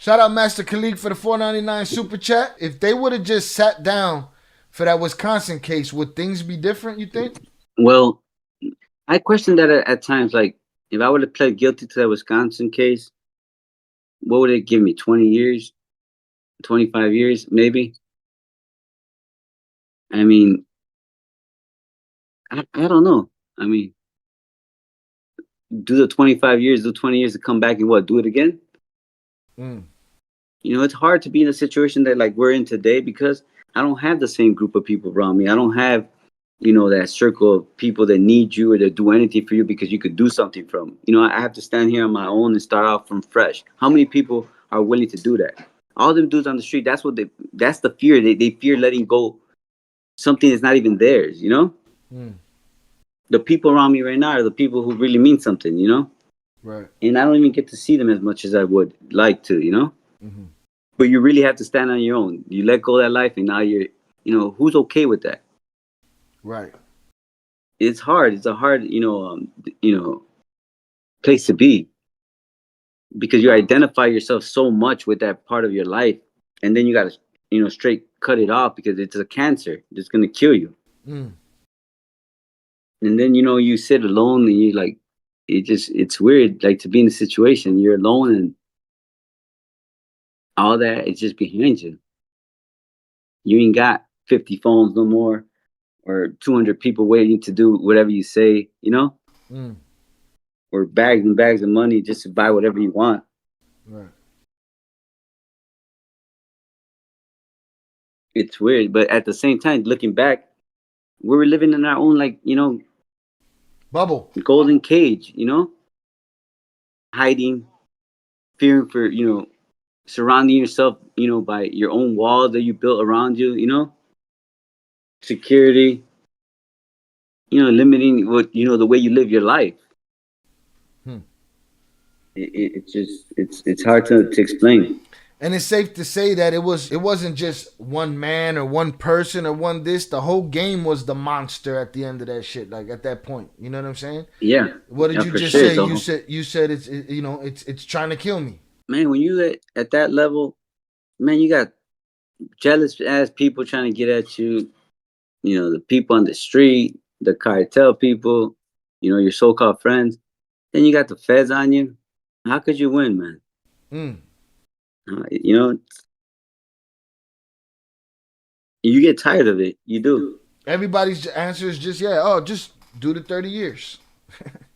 Shout out Master Khalik for the $4.99 super chat. If they would have just sat down for that Wisconsin case, would things be different, you think? Well, I question that at times. Like, if I would have pled guilty to that Wisconsin case, what would it give me? 20 years? 25 years, maybe? I mean, I don't know. I mean, do the 25 years, do 20 years to come back and what? Do it again? Mm. You know, it's hard to be in a situation that like we're in today because I don't have the same group of people around me. I don't have, that circle of people that need you or that do anything for you because you could do something from. I have to stand here on my own and start out from fresh. How many people are willing to do that? All them dudes on the street, that's the fear. They fear letting go something that's not even theirs, Mm. The people around me right now are the people who really mean something, Right. and I don't even get to see them as much as I would like to, Mm-hmm. but you really have to stand on your own. You let go of that life and now you're, who's okay with that? Right. It's hard. It's a hard, place to be because you identify yourself so much with that part of your life, and then you got to, straight cut it off because it's a cancer. It's going to kill you. Mm. And then, you sit alone and you like, it's weird, like to be in a situation, you're alone and all that is just behind you. You ain't got 50 phones no more or 200 people waiting to do whatever you say, Mm. or bags and bags of money just to buy whatever you want. Right. It's weird. But at the same time, looking back, we were living in our own, like, Bubble. golden cage, hiding, fearing for, surrounding yourself, by your own walls that you built around you, security, limiting what, the way you live your life. Hmm. It's just, it's hard to explain. And it's safe to say that it wasn't just one man or one person or one this. The whole game was the monster at the end of that shit. Like at that point, you know what I'm saying? Yeah. What did Yeah, you for just sure. say? So, You said it's trying to kill me. man, when you at that level, man, you got jealous ass people trying to get at you. The people on the street, the cartel people, your so-called friends. Then you got the feds on you. How could you win, man? Mm. You get tired of it. You do. Everybody's answer is just yeah. Oh, just do the 30 years.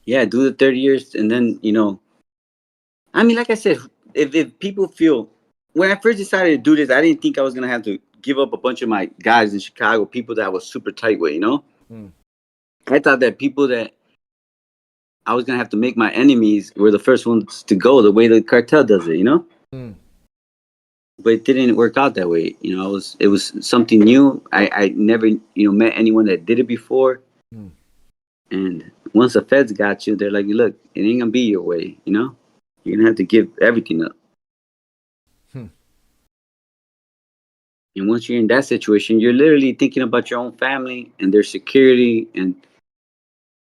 Yeah, do the 30 years, and then I mean, like I said, if people feel when I first decided to do this, I didn't think I was gonna have to give up a bunch of my guys in Chicago, people that I was super tight with. Mm. I thought that people that I was gonna have to make my enemies were the first ones to go, the way the cartel does it. Mm. But it didn't work out that way. It was something new. I never met anyone that did it before. Mm. And once the feds got you, they're like, look, it ain't gonna be your way. You're gonna have to give everything up. Hmm. And once you're in that situation, you're literally thinking about your own family and their security and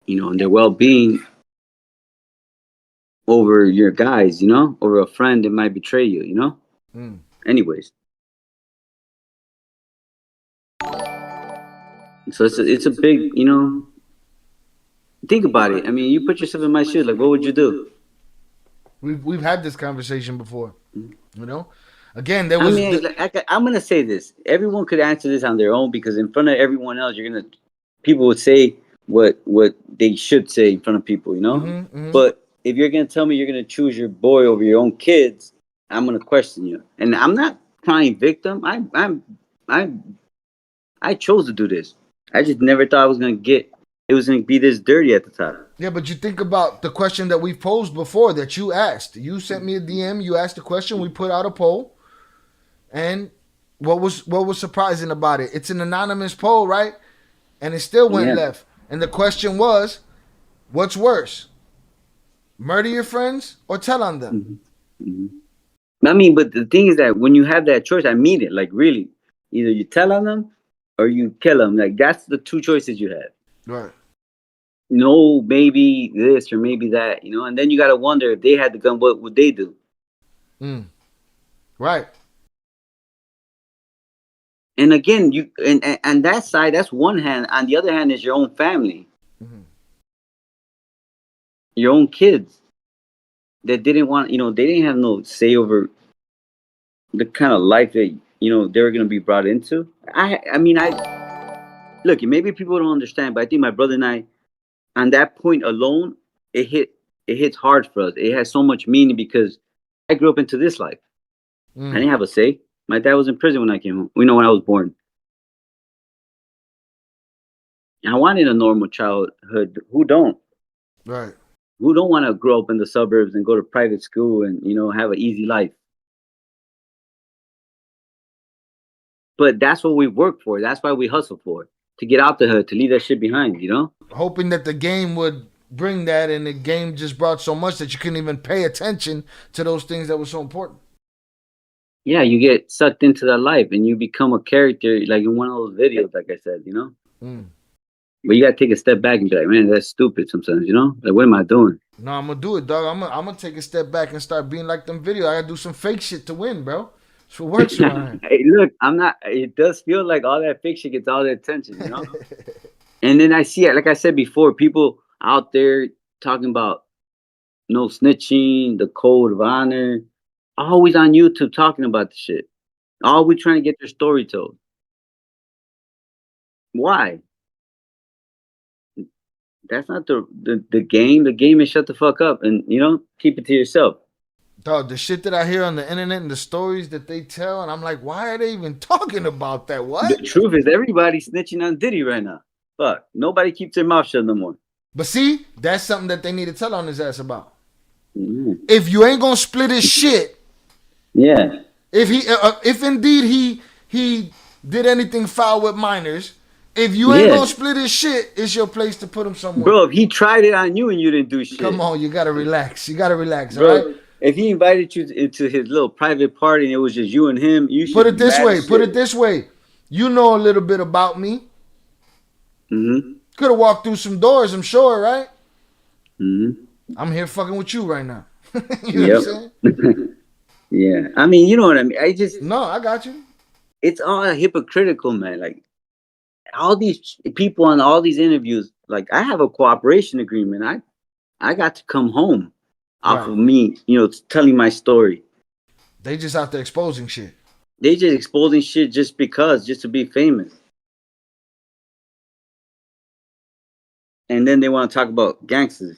and their well-being over your guys, over a friend that might betray you. Mm. Anyways, so it's a big, think about it. I mean, you put yourself in my shoes. Like, what would you do? We've had this conversation before. You know. Again, there I was. mean, I'm gonna say this. Everyone could answer this on their own because in front of everyone else, people would say what they should say in front of people. Mm-hmm. But if you're gonna tell me you're gonna choose your boy over your own kids, I'm gonna question you. And I'm not crying victim. I chose to do this. I just never thought it was gonna be this dirty at the top. Yeah, but you think about the question that we've posed before that you asked. You sent me a DM. You asked a question. We put out a poll, and what was surprising about it? It's an anonymous poll, right? And it still went Yeah. left. And the question was, what's worse? Murder your friends or tell on them? Mm-hmm. Mm-hmm. I mean, but the thing is that when you have that choice, I mean it. Like really, either you tell on them or you kill them. Like that's the two choices you have. Right. No, maybe this or maybe that, And then you gotta wonder if they had the gun, what would they do? Mm. Right. And again, you and that side, that's one hand. On the other hand is your own family, Mm-hmm. your own kids that didn't want, they didn't have no say over the kind of life that they were gonna be brought into. I mean, look, maybe people don't understand, but I think my brother and I, on that point alone, it hits hard for us. It has so much meaning because I grew up into this life. I Mm. didn't have a say. My dad was in prison when I came home. When I was born. I wanted a normal childhood. Who don't? Right. Who don't want to grow up in the suburbs and go to private school and have an easy life? But that's what we work for. That's why we hustle for, to get out the hood, to leave that shit behind. Hoping that the game would bring that, and the game just brought so much that you couldn't even pay attention to those things that were so important. Yeah, you get sucked into that life and you become a character like in one of those videos, like I said. Mm. But you gotta take a step back and be like, man, that's stupid sometimes. Like, what am I doing? No, I'm gonna do it, dog. I'm gonna take a step back and start being like them videos. I gotta do some fake shit to win, bro. That's what works around Hey, look, I'm not. It does feel like all that fiction gets all the attention. And then I see it, like I said before, people out there talking about no snitching, the code of honor, always on YouTube talking about the shit. Always trying to get their story told. Why? That's not the game. The game is shut the fuck up and keep it to yourself. Dog, the shit that I hear on the internet and the stories that they tell, and I'm like, why are they even talking about that? The What? truth is, everybody's snitching on Diddy right now. Fuck, nobody keeps their mouth shut no more. But see, that's something that they need to tell on his ass about. Mm-hmm. If you ain't gonna split his shit, Yeah. if indeed he did anything foul with minors, if you ain't gonna split his shit, it's your place to put him somewhere. Bro, if he tried it on you and you didn't do shit. Come on, you gotta relax. Bro, all right? If he invited you into his little private party and it was just you and him, you should Put it this way. You know a little bit about me. Mm-hmm. Could have walked through some doors, I'm sure, right? Mm-hmm. I'm here fucking with you right now. You know what I'm saying? Yeah. I mean, you know what I mean? No, I got you. It's all hypocritical, man. Like, all these people on all these interviews, like, I have a cooperation agreement. I got to come home off of me, telling my story. They just out there exposing shit. They just exposing shit just to be famous. And then they want to talk about gangsters.